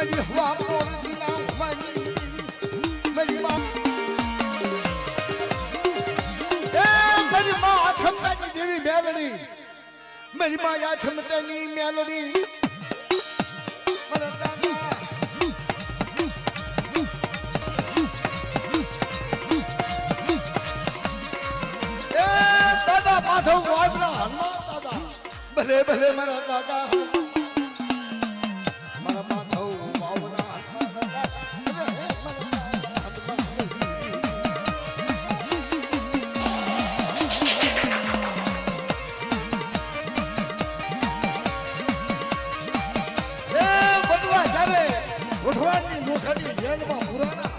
मेरी हवा मोर जिला मेरी माँ मेरी माँ क्षमता की देवी मेलड़ी मेरी माँ या क्षमता नहीं मेलड़ी दादा माधव वाडरा हनुमान दादा भले भले मारा दादा मारा माधव वावना ઉઠવાની લોખંડની જેલમાં પુરાણા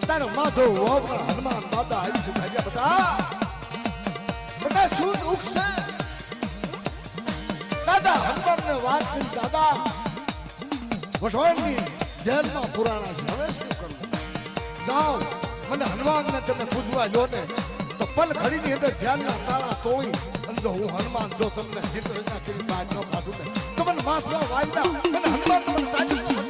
તારો માધવ વાવના હનુમાન દાદા આવી ચુક્યા બેટા શું દુઃખ છે દાદા હનુમાનને વાત કરી દાદા વઢવાણની જેલમાં પુરાણા છે હવે શું કરવું જાઓ મને હનુમાનને તમે પૂજવા જો ને તો પલ ઘડીની અંદર ધ્યાનના તાળા તોડી અને જો હું હનુમાન જો તમને ચિત્રના કરી બહાર ન કાઢું ને તો મને માથા વાયડા મને હનુમાન મને તાજી